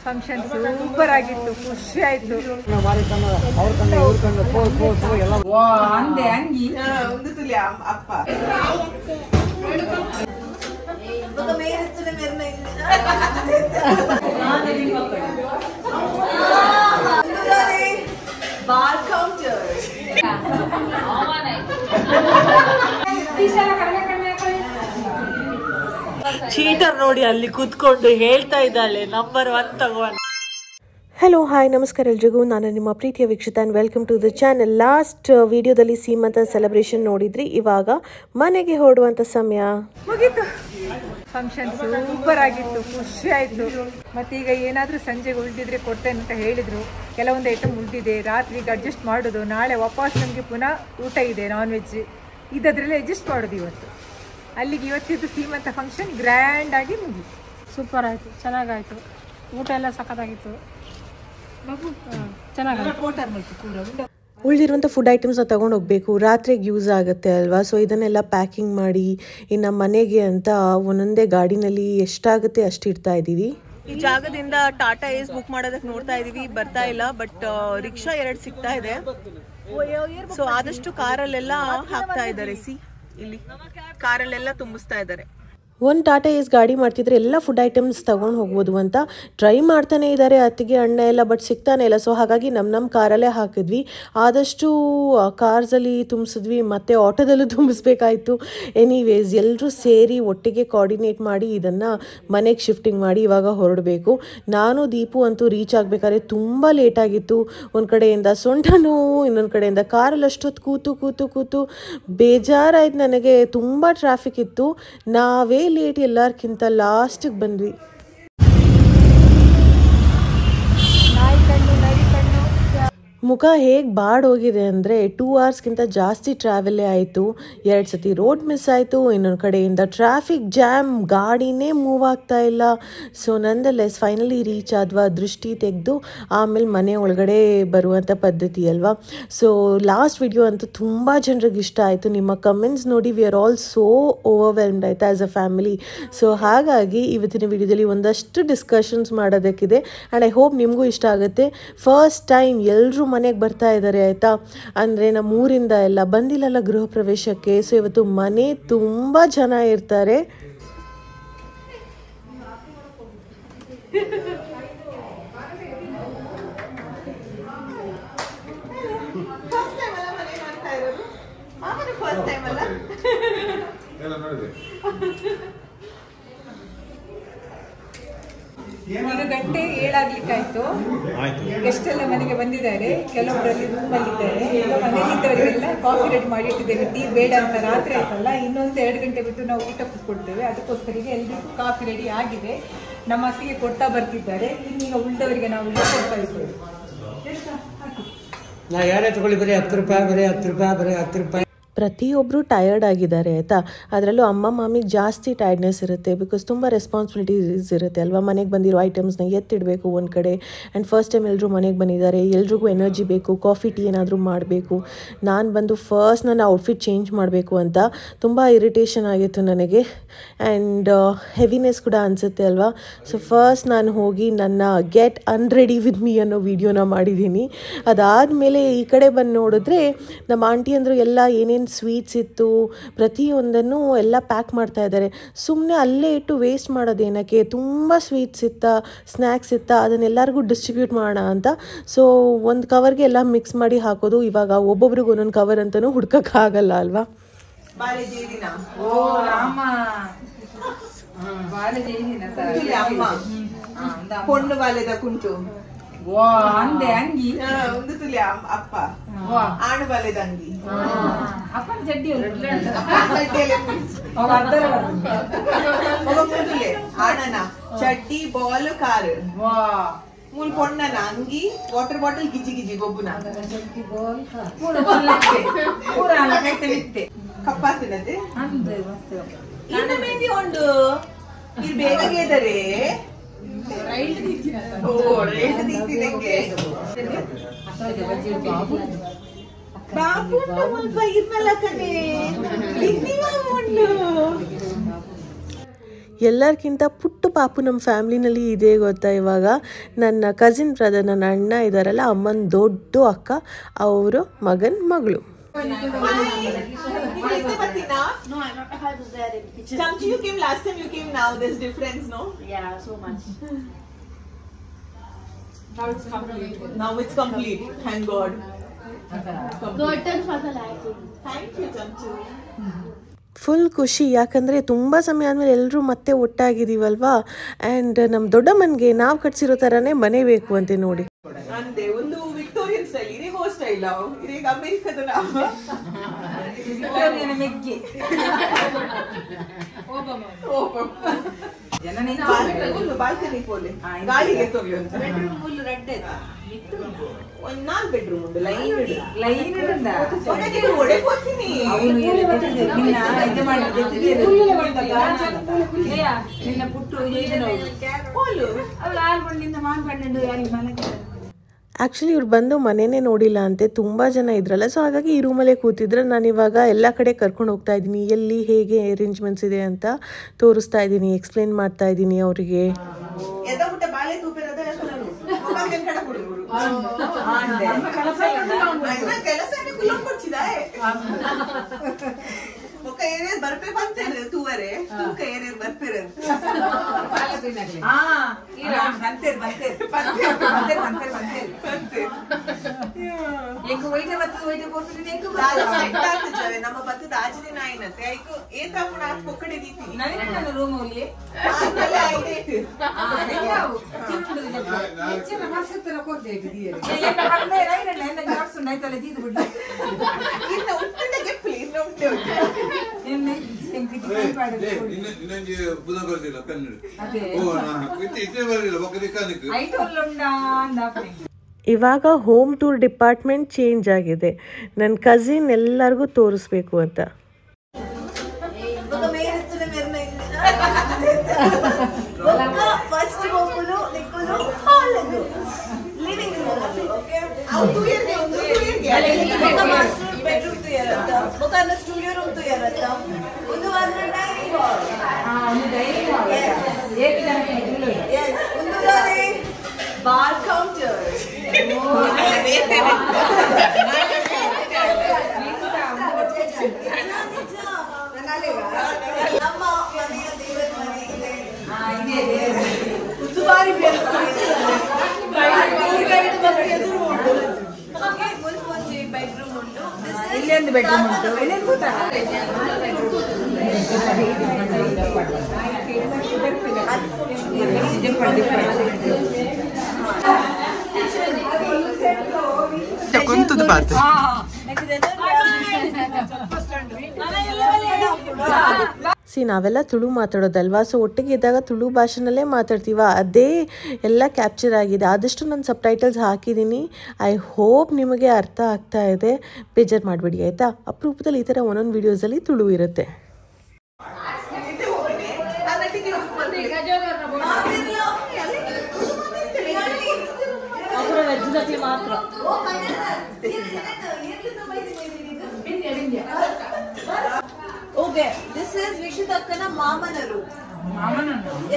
Function super ಆಗಿತ್ತು, ಖುಷಿ ಆಯ್ತು. ಅಂದೆ ಅಂಗಿ ಒಂದು ತುಲಿ ಅಪ್ಪ ಬಾರ್ ಕೌಂಟರ್ ಚೀಟರ್ ನೋಡಿ ಅಲ್ಲಿ ಕೂತ್ಕೊಂಡು ಹೇಳ್ತಾ ಇದ್ದಾಳೆ ನಂಬರ್ 1 ತಗೊಂಡು. ಹಲೋ ಹಾಯ್ ನಮಸ್ಕಾರ ಎಲ್ರಿಗೂ, ನಾನು ನಿಮ್ಮ ಪ್ರೀತಿಯ Vikshita and welcome to the channel. Last ವಿಡಿಯೋದಲ್ಲಿ ಸೀಮಂತ ಸೆಲೆಬ್ರೇಷನ್ ನೋಡಿದ್ರಿ, ಇವಾಗ ಮನೆಗೆ ಹೊರಡುವಂಥ ಸಮಯ ಮುಗೀತು. ಫಂಕ್ಷನ್ ಸೂಪರ್ ಆಗಿತ್ತು, ಖುಷಿ ಆಯಿತು. ಮತ್ತೀಗ ಏನಾದರೂ ಸಂಜೆಗೆ ಉಳಿದಿದ್ರೆ ಕೊಡ್ತೇನೆ ಅಂತ ಹೇಳಿದರು. ಕೆಲವೊಂದು ಐಟಮ್ ಉಳಿದಿದೆ, ರಾತ್ರಿಗೆ ಅಡ್ಜಸ್ಟ್ ಮಾಡೋದು. ನಾಳೆ ವಾಪಸ್ ನಮಗೆ ಪುನಃ ಊಟ ಇದೆ, ನಾನ್ ವೆಜ್ ಇದರಲ್ಲಿ ಅಡ್ಜಸ್ಟ್ ಮಾಡೋದು ಇವತ್ತು. ಅಲ್ಲಿಗೆ ಇವತ್ತಿದ್ದು ಸೀಮಂತ ಫಂಕ್ಷನ್ ಗ್ರ್ಯಾಂಡಾಗಿ ಮುಗೀತು. ಸೂಪರ್ ಆಯಿತು, ಚೆನ್ನಾಗಾಯಿತು. ಊಟ ಎಲ್ಲ ಸಖತ್ತಾಗಿತ್ತು, ಚೆನ್ನಾಗಾಯಿತು. ಉಳಿದಿರುವಂಥ ಫುಡ್ ಐಟಮ್ಸ್ನ ತೊಗೊಂಡು ಹೋಗಬೇಕು, ರಾತ್ರಿಗೆ ಯೂಸ್ ಆಗುತ್ತೆ ಅಲ್ವಾ. ಸೊ ಇದನ್ನೆಲ್ಲ ಪ್ಯಾಕಿಂಗ್ ಮಾಡಿ ಇನ್ನು ಮನೆಗೆ ಅಂತ ಒಂದೊಂದೇ ಗಾಡಿನಲ್ಲಿ ಎಷ್ಟಾಗುತ್ತೆ ಅಷ್ಟು ಇಡ್ತಾ ಇದ್ದೀವಿ. ಈ ಜಾಗದಿಂದ ಟಾಟಾ ಏಸ್ ಬುಕ್ ಮಾಡೋದಕ್ಕೆ ನೋಡ್ತಾ ಇದೀವಿ, ಬರ್ತಾ ಇಲ್ಲ. ಬಟ್ ರಿಕ್ಷಾ 2 ಸಿಗ್ತಾ ಇದೆ. ಸೊ ಆದಷ್ಟು ಕಾರಲ್ಲೆಲ್ಲ ಹಾಕ್ತಾ ಇದ್ದಾರೆ. ಇಲ್ಲಿ ಕಾರಲ್ಲೆಲ್ಲ ತುಂಬಿಸ್ತಾ ಇದ್ದಾರೆ. ಒಂದು ಟಾಟಾ ಏಸ್ ಗಾಡಿ ಮಾಡ್ತಿದ್ರೆ ಎಲ್ಲ ಫುಡ್ ಐಟಮ್ಸ್ ತೊಗೊಂಡು ಹೋಗ್ಬೋದು ಅಂತ ಟ್ರೈ ಮಾಡ್ತಾನೆ ಇದ್ದಾರೆ ಅತ್ತಿಗೆ ಅಣ್ಣ ಎಲ್ಲ, ಬಟ್ ಸಿಗ್ತಾನೆ ಇಲ್ಲ. ಸೊ ಹಾಗಾಗಿ ನಮ್ಮ ಕಾರಲ್ಲೇ ಹಾಕಿದ್ವಿ. ಆದಷ್ಟು ಕಾರ್ಸಲ್ಲಿ ತುಂಬಿಸಿದ್ವಿ, ಮತ್ತು ಆಟೋದಲ್ಲೂ ತುಂಬಿಸ್ಬೇಕಾಯ್ತು. ಎನಿವೇಸ್ ಎಲ್ಲರೂ ಸೇರಿ ಒಟ್ಟಿಗೆ ಕೋಆರ್ಡಿನೇಟ್ ಮಾಡಿ ಇದನ್ನು ಮನೆಗೆ ಶಿಫ್ಟಿಂಗ್ ಮಾಡಿ ಇವಾಗ ಹೊರಡಬೇಕು. ನಾನು ದೀಪು ಅಂತೂ ರೀಚ್ ಆಗಬೇಕಾದ್ರೆ ತುಂಬ ಲೇಟಾಗಿತ್ತು. ಒಂದು ಕಡೆಯಿಂದ ಸೊಂಟ ನೋವು, ಇನ್ನೊಂದು ಕಡೆಯಿಂದ ಕಾರಲ್ಲಿ ಅಷ್ಟೊತ್ತು ಕೂತು ಬೇಜಾರಾಯ್ತು ನನಗೆ. ತುಂಬ ಟ್ರಾಫಿಕ್ ಇತ್ತು. ನಾವೇ ಲೇಟ್ ಎಲ್ಲರಿಗಿಂತ ಲಾಸ್ಟಿಗೆ ಬಂದ್ವಿ. ಮುಖ ಹೇಗೆ ಬಾಡೋಗಿದೆ ಅಂದರೆ 2 ಅವರ್ಸ್ಗಿಂತ ಜಾಸ್ತಿ ಟ್ರಾವೆಲ್ಲೇ ಆಯಿತು. 2 ಸತಿ ರೋಡ್ ಮಿಸ್ ಆಯಿತು, ಇನ್ನೊಂದು ಕಡೆಯಿಂದ ಟ್ರಾಫಿಕ್ ಜಾಮ್, ಗಾಡಿನೇ ಮೂವ್ ಆಗ್ತಾ ಇಲ್ಲ. ಸೊ ನಂದಲೆಸ್ ಫೈನಲಿ ರೀಚ್ ಆದ್ವಾ. ದೃಷ್ಟಿ ತೆಗೆದು ಆಮೇಲೆ ಮನೆ ಒಳಗಡೆ ಬರುವಂಥ ಪದ್ಧತಿ ಅಲ್ವಾ. ಸೊ ಲಾಸ್ಟ್ ವಿಡಿಯೋ ಅಂತೂ ತುಂಬ ಜನರಿಗೆ ಇಷ್ಟ ಆಯಿತು. ನಿಮ್ಮ ಕಮೆಂಟ್ಸ್ ನೋಡಿ we are all so overwhelmed ಆಯಿತು ಆ್ಯಸ್ ಅ ಫ್ಯಾಮಿಲಿ. ಸೊ ಹಾಗಾಗಿ ಇವತ್ತಿನ ವಿಡಿಯೋದಲ್ಲಿ ಒಂದಷ್ಟು ಡಿಸ್ಕಷನ್ಸ್ ಮಾಡೋದಕ್ಕಿದೆ ಆ್ಯಂಡ್ ಐ ಹೋಪ್ ನಿಮಗೂ ಇಷ್ಟ ಆಗುತ್ತೆ. ಫಸ್ಟ್ ಟೈಮ್ ಎಲ್ಲರೂ ಮನೆಗೆ ಬರ್ತಾ ಇದ್ದಾರೆ ಆಯಿತಾ. ಅಂದರೆ ನಮ್ಮ ಊರಿಂದ ಎಲ್ಲ ಬಂದಿಲ್ಲಲ್ಲ ಗೃಹ ಪ್ರವೇಶಕ್ಕೆ. ಸೊ ಇವತ್ತು ಮನೆ ತುಂಬ ಜನ ಇರ್ತಾರೆ. ಈಗ ಗಂಟೆ 7 ಆಗ್ಲಿಕ್ಕಾಯ್ತು. ಗೆಸ್ಟ್ ಎಲ್ಲ ಮನೆಗೆ ಬಂದಿದ್ದಾರೆ, ಕೆಲವೊಬ್ಬರಲ್ಲಿ ರೂಮಲ್ಲಿದ್ದಾರೆ. ಈಗ ಮನೆಯಲ್ಲಿದ್ದವರಿಗೆಲ್ಲ ಕಾಫಿ ರೆಡಿ ಮಾಡಿ ಇಟ್ಟಿದ್ದೇವೆ. ಟೀ ಬೇಡ ಅಂತ ರಾತ್ರಿ ಆಯ್ತಲ್ಲ, ಇನ್ನೊಂದು 2 ಗಂಟೆ ಬಿಟ್ಟು ನಾವು ಊಟ ಕೊಡ್ತೇವೆ. ಅದಕ್ಕೋಸ್ಕರ ಎಲ್ರಿಗೂ ಕಾಫಿ ರೆಡಿ ಆಗಿದೆ. ನಮ್ಮ ಅತ್ತಿಗೆ ಕೊಡ್ತಾ ಬರ್ತಿದ್ದಾರೆ. ಇನ್ನೀಗ ಉಳಿದವರಿಗೆ ನಾವು ಕೊಡ್ತಾ ಇದ್ದೇವೆ. ಯಾರೇ ತಗೊಳ್ಳಿ, ಬರೀ 10 ರೂಪಾಯಿ, ಬರೀ 10 ರೂಪಾಯಿ, ಬರೀ 10 ರೂಪಾಯಿ. ಪ್ರತಿಯೊಬ್ಬರು ಟಯರ್ಡ್ ಆಗಿದ್ದಾರೆ ಆಯಿತಾ. ಅದರಲ್ಲೂ ಅಮ್ಮ ಮಾಮಿಗೆ ಜಾಸ್ತಿ ಟಯರ್ಡ್ನೆಸ್ ಇರುತ್ತೆ, ಬಿಕಾಸ್ ತುಂಬ ರೆಸ್ಪಾನ್ಸಿಬಿಲಿಟೀಸ್ ಇರುತ್ತೆ ಅಲ್ವಾ. ಮನೆಗೆ ಬಂದಿರೋ ಐಟಮ್ಸ್ನ ಎತ್ತಿಡಬೇಕು ಒಂದು ಕಡೆ. ಆ್ಯಂಡ್ ಫಸ್ಟ್ ಟೈಮ್ ಎಲ್ಲರೂ ಮನೆಗೆ ಬಂದಿದ್ದಾರೆ, ಎಲ್ರಿಗೂ ಎನರ್ಜಿ ಬೇಕು, ಕಾಫಿ ಟೀ ಏನಾದರೂ ಮಾಡಬೇಕು. ನಾನು ಬಂದು ಫಸ್ಟ್ ನನ್ನ ಔಟ್ಫಿಟ್ ಚೇಂಜ್ ಮಾಡಬೇಕು ಅಂತ ತುಂಬ ಇರಿಟೇಷನ್ ಆಗಿತ್ತು ನನಗೆ. ಆ್ಯಂಡ್ ಹೆವಿನೆಸ್ ಕೂಡ ಅನಿಸುತ್ತೆ ಅಲ್ವಾ. ಸೊ ಫಸ್ಟ್ ನಾನು ಹೋಗಿ ನನ್ನ ಗೆಟ್ ಅನ್ರೆಡಿ ವಿತ್ ಮೀ ಅನ್ನೋ ವಿಡಿಯೋನ ಮಾಡಿದ್ದೀನಿ. ಅದಾದಮೇಲೆ ಈ ಕಡೆ ಬಂದು ನೋಡಿದ್ರೆ ನಮ್ಮ ಆಂಟಿ ಅಂದರು ಎಲ್ಲ ಏನೇನು ಸ್ವೀಟ್ಸ್ ಇತ್ತು ಪ್ರತಿಯೊಂದನ್ನು ಎಲ್ಲ ಪ್ಯಾಕ್ ಮಾಡ್ತಾ ಇದ್ದಾರೆ. ಸುಮ್ಮನೆ ಅಲ್ಲೇ ಇಟ್ಟು ವೇಸ್ಟ್ ಮಾಡೋದೇನಕ್ಕೆ, ತುಂಬ ಸ್ವೀಟ್ಸ್ ಇತ್ತಾ, ಸ್ನ್ಯಾಕ್ಸ್ ಇತ್ತಾ, ಅದನ್ನೆಲ್ಲರಿಗೂ ಡಿಸ್ಟ್ರಿಬ್ಯೂಟ್ ಮಾಡೋಣ ಅಂತ. ಸೊ ಒಂದು ಕವರ್ಗೆ ಎಲ್ಲ ಮಿಕ್ಸ್ ಮಾಡಿ ಹಾಕೋದು. ಇವಾಗ ಒಬ್ಬೊಬ್ರಿಗೆ ಒಂದೊಂದು ಕವರ್ ಅಂತಲೂ ಹುಡ್ಕೋಕ್ಕಾಗಲ್ಲ ಅಲ್ವಾ. ಪೊಣ್ಣು ಬಾಲ್ಯದ ಕುಂಟು ಅಂದೆ ಅಂಗಿ ಒಂದು ತುಲಿ ಅಪ್ಪ ಆಡು ಬಾಲ್ಯದ ಅಂಗಿ ಅಪ್ಪನ ಚಡ್ಡಿ ಆಡನ ಚಡ್ಡಿ ಬಾಲ್ ಕಾರ್ ಮೂಲ್ ಪೊಣ್ಣನ ಅಂಗಿ ವಾಟರ್ ಬಾಟಲ್ ಗಿಜಿ ಗಿಜಿ ಗೊಬ್ಬುನ ಕಪ್ಪಾತಿನದೆ ಇನ್ನು ಮೇದಿ ಉಂಡು ಇದು ಬೇಗಗೆ ಇದ್ದಾರೆ. ಬಾಬು ಸ್ವಲ್ಪ ಇರ್ನಲ್ಲ ಕಣೆ. ಎಲ್ಲರಿಗಿಂತ ಪುಟ್ಟು ಪಾಪು ನಮ್ಮ ಫ್ಯಾಮ್ಲಿನಲ್ಲಿ ಇದೆ ಗೊತ್ತಾ. ಇವಾಗ ನನ್ನ ಕಸಿನ್ ಬ್ರದರ್, ನನ್ನ ಅಣ್ಣ ಇದ್ದಾರಲ್ಲ, ಅಮ್ಮನ ದೊಡ್ಡ ಅಕ್ಕ, ಅವರು ಮಗನ ಮಗಳು. No, I was there in the kitchen. Changchi, you came last time, you came now. There's difference, no? Yeah, so much. Now it's complete. Now it's complete. Thank God. Curtains for the lighting. Thank you, Changchi. Full ಖುಷಿ, ಯಾಕಂದರೆ ತುಂಬ ಸಮಯ ಆದಮೇಲೆ ಎಲ್ಲರೂ ಮತ್ತೆ ಒಟ್ಟಾಗಿದ್ದೀವಲ್ವಾ. And ನಮ್ಮ ದೊಡ್ಡಮ್ಮನಿಗೆ ನಾವು ಕಟ್ಸಿರೋ ಥರನೇ ಮನೆ ಬೇಕು ಅಂತೆ ನೋಡಿ. ಅಂತೆ ಒಂದು ವಿಕ್ಟೋರಿಯನ್ ಸ್ಟೈಲ್, ಇದೇ ಹೋ ಸ್ಟೈಲ್, ಇದೀಗ ಅಮೆರಿಕದ ವಿಕ್ಟೋರಿಯನ್ ಮೆಗ್ಗೆ ಬಾಲ್ಕನಿ ಪೋಲೆ ಗಾಳಿಗೆ ತೊಗೊಳ್ಳಿ ಅಂತ. ಬೆಡ್ರೂಮ್ ಫುಲ್ ರೆಡ್ ಒಂದು 4 ಬೆಡ್ರೂಮ್ ಉಂಟು, ಲೈನ್ ಒಡೆ ಹೋಗ್ತೀನಿ. ನಿನ್ನ ಪುಟ್ಟು ಆ್ಯಕ್ಚುಲಿ ಇವ್ರು ಬಂದು ಮನೆಯೇ ನೋಡಿಲ್ಲ ಅಂತೆ, ತುಂಬ ಜನ ಇದ್ರಲ್ಲ, ಸೊ ಹಾಗಾಗಿ ಈ ರೂಮಲ್ಲೇ ಕೂತಿದ್ರೆ ನಾನು ಇವಾಗ ಎಲ್ಲ ಕಡೆ ಕರ್ಕೊಂಡು ಹೋಗ್ತಾ ಇದ್ದೀನಿ, ಎಲ್ಲಿ ಹೇಗೆ ಅರೇಂಜ್ಮೆಂಟ್ಸ್ ಇದೆ ಅಂತ ತೋರಿಸ್ತಾ ಇದ್ದೀನಿ, ಎಕ್ಸ್ಪ್ಲೇನ್ ಮಾಡ್ತಾ ಇದ್ದೀನಿ ಅವರಿಗೆ. ఒక ఏరియా బర్పే పంచారు తూవరే తూక ఏరియా బర్పేరు ఈరా పంతేరు పంతేరు పంతేరు పంతేరు పంతేరు పంతేరు ಏಕು ವೈಟೆ ಬತ್ತು ವೈಟೆ ಕೊಡ್ತೀನಿ ಏಕು ರಾಜ ಸೆಟ್ ಆಗ್ತದೆ ನಮ್ಮ ಬತ್ತು ರಾಜನೇ ನಾಯಿನತೆ ಐಕು ಏತ ಪುಣ ಪೊಕ್ಕಡೆ ದೀತಿ ನನ್ನ ರೂಮ್ ಅಲ್ಲಿ ಆಮೇಲೆ ಐದೆ ಯಾವು ಚಿನ್ನ ಮಾಸತ್ರ ಕೊಡ್ದೇತಿ ದಿಯರೆ ಏನ ಬಂದೆ ರೈನ ನನ್ನ ಜಾಕ್ಸ್ ನೈತಲೆ ದೀದು ಬಿಡು ಇನ್ನ ಉಟ್ಟಿಗೆ ಪ್ಲೀಸ್ ಉಂಟೆ ನಿನ್ನೆ ಎಂಕಿತಿ ಪಾಡದೆ ಇನ್ನೊಂದು ಬುಧ ಬರ್ದಿಲ್ಲ ಕನ್ನಡ ಓ ನಾ ಇತ್ತೆ ಬರ್ದಿಲ್ಲ ಬಕರಿ ಕಾನಿಕ್ ಐಟೊಲ್ಲುಂಡಾ ಅಂದಾಪೆ. ಇವಾಗ ಹೋಮ್ ಟೂರ್ ಡಿಪಾರ್ಟ್ಮೆಂಟ್ ಚೇಂಜ್ ಆಗಿದೆ, ನನ್ನ ಕಸಿನ್ ಎಲ್ಲರಿಗೂ ತೋರಿಸ್ಬೇಕು ಅಂತ. ಫಸ್ಟ್ ಹೋಗುದು ನಿಕ್ಕುದು ಹಾಲ್ ಅದು living room okay master bedroom ತು ಇರತ್ತ ಬೊಕನ ಸ್ಟುಡಿಯೋ ರೂಮ್ ತು ಇರತ್ತ ಒಂದು ಅಂದ್ರೆ ಡೈನಿಂಗ್ ಹಾಲ್ ಒಂದು ಡೈನಿಂಗ್ ಹಾಲ್ ಏಕ ಜನಕ್ಕೆ ಇರಲ್ಲ ಯೆಸ್ ಒಂದು ಲಾರಿ ಬಾರ್ ಕೌಂಟರ್ ನಮ್ಮ ಮನೆಯ ದೇವರ ಮನೆ ಇದೆ ದುಬಾರಿ ಎದುರು ಉಂಟು ಒಂದು ಬೆಡ್ರೂಮ್ ಉಂಟು, ಇಲ್ಲೊಂದು ಬೆಡ್ರೂಮ್ ಉಂಟು, ಇಲ್ಲೇನು ಗೊತ್ತಾ ಕುಂತದ್ದು ಪಾತೆ ನಾವೆಲ್ಲ ತುಳು ಮಾತಾಡೋದಲ್ವಾ, ಸೊ ಒಟ್ಟಿಗೆ ಇದ್ದಾಗ ತುಳು ಭಾಷೆನಲ್ಲೇ ಮಾತಾಡ್ತೀವ, ಅದೇ ಎಲ್ಲ ಕ್ಯಾಪ್ಚರ್ ಆಗಿದೆ. ಆದಷ್ಟು ನಾನು ಸಬ್ಟೈಟಲ್ಸ್ ಹಾಕಿದ್ದೀನಿ, ಐ ಹೋಪ್ ನಿಮಗೆ ಅರ್ಥ ಆಗ್ತಾ ಇದೆ, ಬೇಜಾರು ಮಾಡಬೇಡಿ ಆಯಿತಾ. ಅಪರೂಪದಲ್ಲಿ ಈ ಥರ ಒಂದೊಂದು ವೀಡಿಯೋಸಲ್ಲಿ ತುಳು ಇರುತ್ತೆ. ಓಕೆ, ದಿಸ್ ಇಸ್ ವಿಕ್ಷಿತ್ ಅಕ್ಕನ ಮಾಮನರು.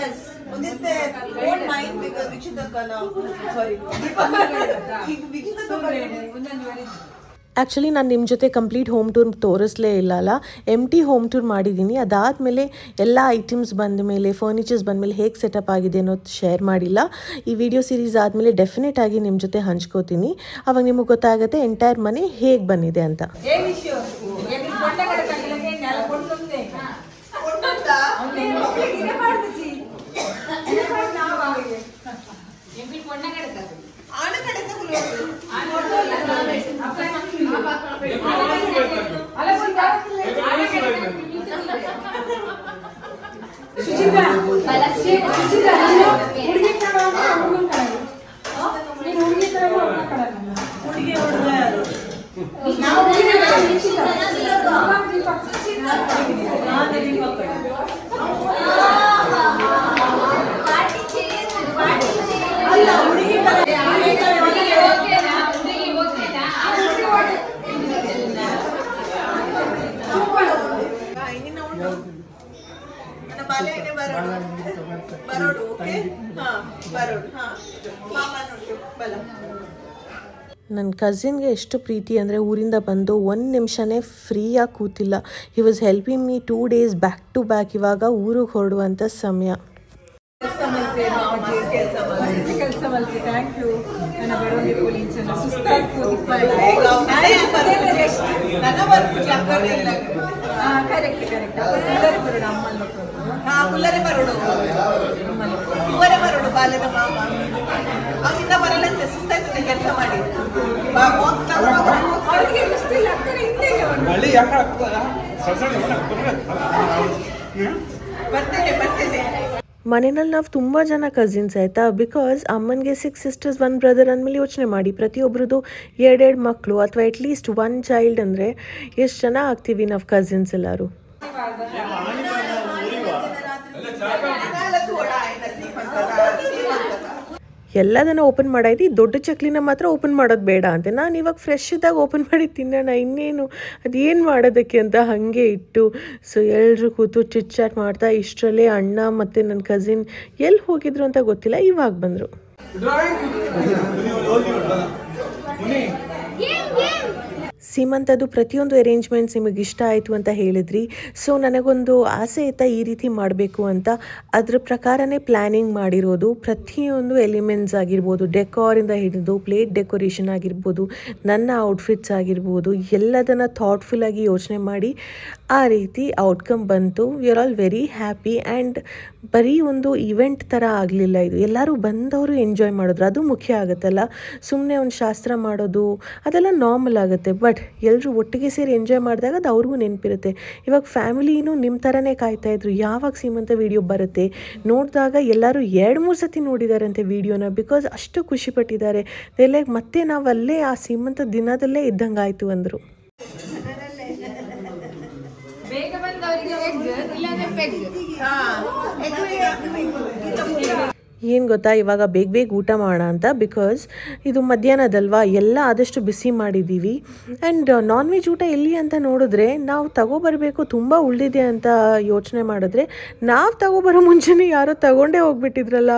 ಎಸ್, ಒಂದಿತ್ತೆ ಡೋಂಟ್ ಮೈಂಡ್ ಬಿಕಾಸ್ ವಿಕ್ಷಿತ್ ಅಕ್ಕನ ಸಾರಿ ವಿಕ್ಷಿತ್ ಅಕ್ಕ ಆ್ಯಕ್ಚುಲಿ ನಾನು ನಿಮ್ಮ ಜೊತೆ ಕಂಪ್ಲೀಟ್ ಹೋಮ್ ಟೂರ್ ತೋರಿಸಲೇ ಇಲ್ಲಲ್ಲ, ಎಂಟಿ ಹೋಮ್ ಟೂರ್ ಮಾಡಿದ್ದೀನಿ. ಅದಾದಮೇಲೆ ಎಲ್ಲ ಐಟಮ್ಸ್ ಬಂದ ಮೇಲೆ, ಫರ್ನಿಚರ್ಸ್ ಬಂದಮೇಲೆ ಹೇಗೆ ಸೆಟಪ್ ಆಗಿದೆ ಅನ್ನೋದು ಶೇರ್ ಮಾಡಿಲ್ಲ. ಈ ವಿಡಿಯೋ ಸೀರೀಸ್ ಆದಮೇಲೆ ಡೆಫಿನೆಟ್ ಆಗಿ ನಿಮ್ಮ ಜೊತೆ ಹಂಚ್ಕೋತೀನಿ, ಅವಾಗ ನಿಮಗೆ ಗೊತ್ತಾಗುತ್ತೆ ಎಂಟೈರ್ ಮನೆ ಹೇಗೆ ಬಂದಿದೆ ಅಂತ. ಬರೋಡು ಓಕೆ ಹಾ ಬರೋಡು ಹಾ ಮಾಮ ನೋಡಿ ಬಲ ನನ್ನ ಕಸಿನ್ಗೆ ಎಷ್ಟು ಪ್ರೀತಿ ಅಂದರೆ ಊರಿಂದ ಬಂದು ಒಂದು ನಿಮಿಷನೇ ಫ್ರೀಯಾಗಿ ಕೂತಿಲ್ಲ. He was helping me 2 days back to back. ಇವಾಗ ಊರಿಗೆ ಹೊರಡುವಂಥ ಸಮಯ. ಕೆಲಸ ಮಲ್ತಿ ಥ್ಯಾಂಕ್ ಯು. ನನ್ನ ಬರೋಲಿ ಪೊಲೀಸ್ ಸುಸ್ತಾಗ್ತದೆ ಕರೆಕ್ಟ್ ಕರೆಕ್ಟ್ ಎಲ್ಲರೂ ಬರೋಡು ಅಮ್ಮನ ಹಾ ಪುಲ್ಲರೆ ಬರೋಡು ಇವರೇ ಬರೋಡು ಬಾಲ್ಯದ ಮಾಮ ಅವಾಗಿಂದ ಬರಲ್ಲಂತೆ ಸುಸ್ತಾಗ್ತದೆ ಕೆಲಸ ಮಾಡಿ ಅವ್ರಿಗೆ ಇಷ್ಟಿಲ್ಲ ಆಗ್ತಾರೆ ಹಿಂದೆಗೆ ಬರ್ತೇನೆ ಬರ್ತೇನೆ. ಮನೆಯಲ್ಲಿ ನಾವು ತುಂಬ ಜನ ಕಸಿನ್ಸ್ ಆಯಿತಾ. ಬಿಕಾಸ್ ಅಮ್ಮನಿಗೆ 6 sisters 1 brother ಅಂದಮೇಲೆ ಯೋಚನೆ ಮಾಡಿ, ಪ್ರತಿಯೊಬ್ಬರದು 2 ಮಕ್ಕಳು ಅಥವಾ ಅಟ್ಲೀಸ್ಟ್ 1 child ಅಂದರೆ ಎಷ್ಟು ಜನ ಆಗ್ತೀವಿ ನಾವು ಕಸಿನ್ಸ್ ಎಲ್ಲರೂ. ಎಲ್ಲದನ್ನು ಓಪನ್ ಮಾಡಾಯ್ತು, ದೊಡ್ಡ ಚಕ್ಲಿನ ಮಾತ್ರ ಓಪನ್ ಮಾಡೋದು ಬೇಡ ಅಂತೆ. ನಾನು ಇವಾಗ ಫ್ರೆಶ್ ಇದ್ದಾಗ ಓಪನ್ ಮಾಡಿ ತಿನ್ನೋಣ, ಇನ್ನೇನು ಅದೇನು ಮಾಡೋದಕ್ಕೆ ಅಂತ ಹಾಗೆ ಇಟ್ಟು. ಸೊ ಎಲ್ಲರೂ ಕೂತು ಚಿಟ್ ಚಾಟ್ ಮಾಡ್ತಾ ಇಷ್ಟರಲ್ಲೇ ಅಣ್ಣ ಮತ್ತು ನನ್ನ ಕಸಿನ್ ಎಲ್ಲಿ ಹೋಗಿದ್ರು ಅಂತ ಗೊತ್ತಿಲ್ಲ, ಇವಾಗ ಬಂದರು. ಸೀಮಂತದ್ದು ಪ್ರತಿಯೊಂದು ಅರೇಂಜ್ಮೆಂಟ್ಸ್ ನಿಮಗೆ ಇಷ್ಟ ಆಯಿತು ಅಂತ ಹೇಳಿದ್ರಿ. ಸೊ ನನಗೊಂದು ಆಸೆ ಇತ್ತಾ ಈ ರೀತಿ ಮಾಡಬೇಕು ಅಂತ. ಅದ್ರ ಪ್ರಕಾರನೇ ಪ್ಲ್ಯಾನಿಂಗ್ ಮಾಡಿರೋದು. ಪ್ರತಿಯೊಂದು ಎಲಿಮೆಂಟ್ಸ್ ಆಗಿರ್ಬೋದು, ಡೆಕೋರಿಂದ ಹಿಡಿದು ಪ್ಲೇಟ್ ಡೆಕೋರೇಷನ್ ಆಗಿರ್ಬೋದು, ನನ್ನ ಔಟ್ಫಿಟ್ಸ್ ಆಗಿರ್ಬೋದು, ಎಲ್ಲದನ್ನು ಥಾಟ್ಫುಲ್ಲಾಗಿ ಯೋಚನೆ ಮಾಡಿ ಆ ರೀತಿ ಔಟ್ಕಮ್ ಬಂತು. We are all very happy. And ಬರೀ ಒಂದು ಇವೆಂಟ್ ಥರ ಆಗಲಿಲ್ಲ ಇದು, ಎಲ್ಲರೂ ಬಂದವರು ಎಂಜಾಯ್ ಮಾಡಿದ್ರು, ಅದು ಮುಖ್ಯ ಆಗುತ್ತಲ್ಲ. ಸುಮ್ಮನೆ ಒಂದು ಶಾಸ್ತ್ರ ಮಾಡೋದು ಅದೆಲ್ಲ ನಾರ್ಮಲ್ ಆಗುತ್ತೆ, ಬಟ್ ಎಲ್ಲರೂ ಒಟ್ಟಿಗೆ ಸೇರಿ ಎಂಜಾಯ್ ಮಾಡಿದಾಗ ಅದು ಅವ್ರಿಗೂ ನೆನಪಿರುತ್ತೆ. ಇವಾಗ ಫ್ಯಾಮಿಲಿನೂ ನಿಮ್ಮ ಥರನೇ ಕಾಯ್ತಾಯಿದ್ರು ಯಾವಾಗ ಸೀಮಂತ ವೀಡಿಯೋ ಬರುತ್ತೆ. ನೋಡಿದಾಗ ಎಲ್ಲರೂ 2-3 ಸತಿ ನೋಡಿದಾರಂತೆ ವೀಡಿಯೋನ, ಬಿಕಾಸ್ ಅಷ್ಟು ಖುಷಿಪಟ್ಟಿದ್ದಾರೆ. ಲೈಕ್ ಮತ್ತೆ ನಾವು ಅಲ್ಲೇ ಆ ಸೀಮಂತ ದಿನದಲ್ಲೇ ಇದ್ದಂಗೆ ಆಯಿತು ಅಂದರು. ಏನು ಗೊತ್ತಾ, ಇವಾಗ ಬೇಗ ಬೇಗ ಊಟ ಮಾಡೋಣ ಅಂತ. ಬಿಕಾಸ್ ಇದು ಮಧ್ಯಾಹ್ನದಲ್ವಾ, ಎಲ್ಲ ಆದಷ್ಟು ಬಿಸಿ ಮಾಡಿದ್ದೀವಿ. ಆ್ಯಂಡ್ ನಾನ್ ವೆಜ್ ಊಟ ಎಲ್ಲಿ ಅಂತ ನೋಡಿದ್ರೆ ನಾವು ತಗೊಬರಬೇಕು, ತುಂಬ ಉಳಿದಿದೆ ಅಂತ ಯೋಚನೆ ಮಾಡಿದ್ರೆ ನಾವು ತಗೊಬರೋ ಮುಂಚೆನೇ ಯಾರೋ ತಗೊಂಡೇ ಹೋಗ್ಬಿಟ್ಟಿದ್ರಲ್ಲ.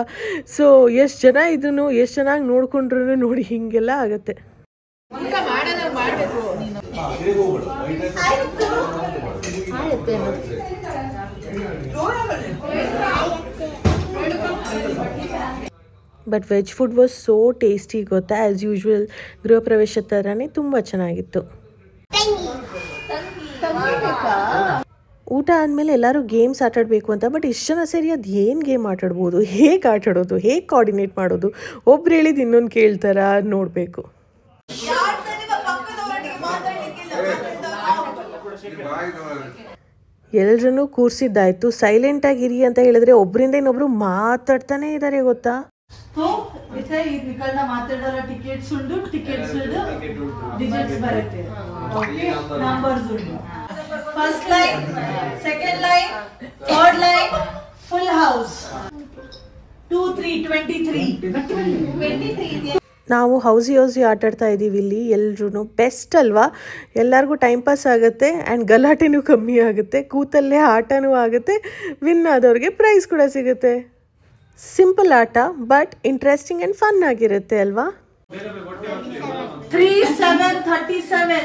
ಸೊ ಎಷ್ಟು ಜನ ಇದ್ರು, ಎಷ್ಟು ಚೆನ್ನಾಗಿ ನೋಡ್ಕೊಂಡ್ರು ನೋಡಿ ಹಿಂಗೆಲ್ಲ ಆಗುತ್ತೆ. But veg food was so tasty ಗೊತ್ತಾ. ಆ್ಯಸ್ ಯೂಶ್ವಲ್ ಗೃಹ ಪ್ರವೇಶ ಥರನೇ ತುಂಬ ಚೆನ್ನಾಗಿತ್ತು. ಊಟ ಆದಮೇಲೆ ಎಲ್ಲರೂ ಗೇಮ್ಸ್ ಆಟಾಡಬೇಕು ಅಂತ. ಬಟ್ ಇಷ್ಟು ಜನ ಸೇರಿ ಅದು ಏನು ಗೇಮ್ ಆಟಾಡ್ಬೋದು, ಹೇಗೆ ಆಟಾಡೋದು, ಹೇಗೆ ಕೋಆರ್ಡಿನೇಟ್ ಮಾಡೋದು, ಒಬ್ರು ಹೇಳಿದ್ದು ಇನ್ನೊಂದು ಕೇಳ್ತಾರ ನೋಡಬೇಕು. ಎಲ್ರನ್ನೂ ಕೂರಿಸಿದ್ದಾಯ್ತು. ಸೈಲೆಂಟಾಗಿರಿ ಅಂತ ಹೇಳಿದ್ರೆ ಒಬ್ಬರಿಂದ ಇನ್ನೊಬ್ರು ಮಾತಾಡ್ತಾನೆ ಇದ್ದಾರೆ ಗೊತ್ತಾ. ಮಾತಾಡೋರ ಟಿಕೆಟ್ಸ್ ಉಂಟು, ಟಿಕೆಟ್ಸ್ ಡಿಜಿಟ್ಸ್ ಬರುತ್ತೆ, ನಂಬರ್ಸ್ ಉಂಟು. First line, second line, third line, full house. 2 3 23. ನಾವು ಹೌಸಿ ಆಟಾಡ್ತಾ ಇದ್ದೀವಿ ಇಲ್ಲಿ ಎಲ್ರೂ. ಬೆಸ್ಟ್ ಅಲ್ವಾ, ಎಲ್ಲರಿಗೂ ಟೈಮ್ ಪಾಸ್ ಆಗುತ್ತೆ ಆ್ಯಂಡ್ ಗಲಾಟೆನೂ ಕಮ್ಮಿ ಆಗುತ್ತೆ, ಕೂತಲ್ಲೇ ಆಟನೂ ಆಗುತ್ತೆ, ವಿನ್ ಆದವ್ರಿಗೆ ಪ್ರೈಸ್ ಕೂಡ ಸಿಗುತ್ತೆ. ಸಿಂಪಲ್ ಆಟ ಬಟ್ ಇಂಟ್ರೆಸ್ಟಿಂಗ್ ಆ್ಯಂಡ್ ಫನ್ ಆಗಿರುತ್ತೆ ಅಲ್ವಾ. 3 7 37.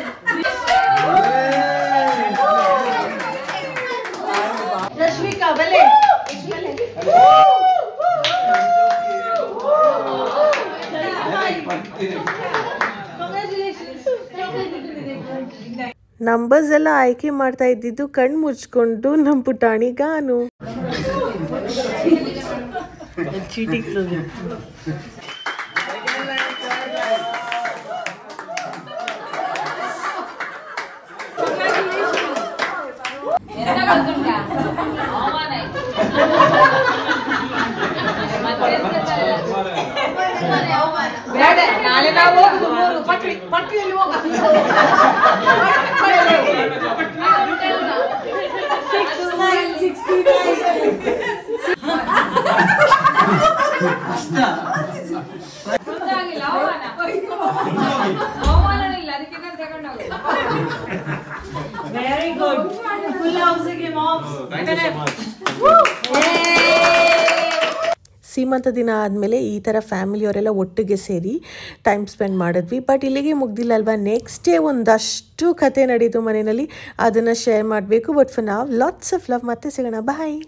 ರಶ್ಮಿಕಾ ಬಲೆ. ನಂಬರ್ಸ್ ಎಲ್ಲ ಆಯ್ಕೆ ಮಾಡ್ತಾ ಇದ್ದಿದ್ದು ಕಣ್ಣು ಮುಚ್ಕೊಂಡು ನಮ್ಮ ಪುಟಾಣಿ ಗಾನು. ನಾಳೆ ನಾವು ಪಟ್ಟಿಯಲ್ಲಿ ಹೋಗ 69. Very good. Full house again, moms. ಸೀಮಂತ ದಿನ ಆದಮೇಲೆ ಈ ಥರ ಫ್ಯಾಮಿಲಿಯವರೆಲ್ಲ ಒಟ್ಟಿಗೆ ಸೇರಿ ಟೈಮ್ ಸ್ಪೆಂಡ್ ಮಾಡಿದ್ವಿ. ಬಟ್ ಇಲ್ಲಿಗೆ ಮುಗ್ದಿಲ್ಲ ಅಲ್ವಾ, ನೆಕ್ಸ್ಟ್ ಡೇ ಒಂದಷ್ಟು ಕತೆ ನಡೀತು ಮನೆಯಲ್ಲಿ, ಅದನ್ನು ಶೇರ್ ಮಾಡಬೇಕು. ಬಟ್ ಫಾರ್ ನಾವ್ ಲಾಟ್ಸ್ ಆಫ್ ಲವ್. ಮತ್ತೆ ಸಿಗೋಣ, ಬಾಯ್.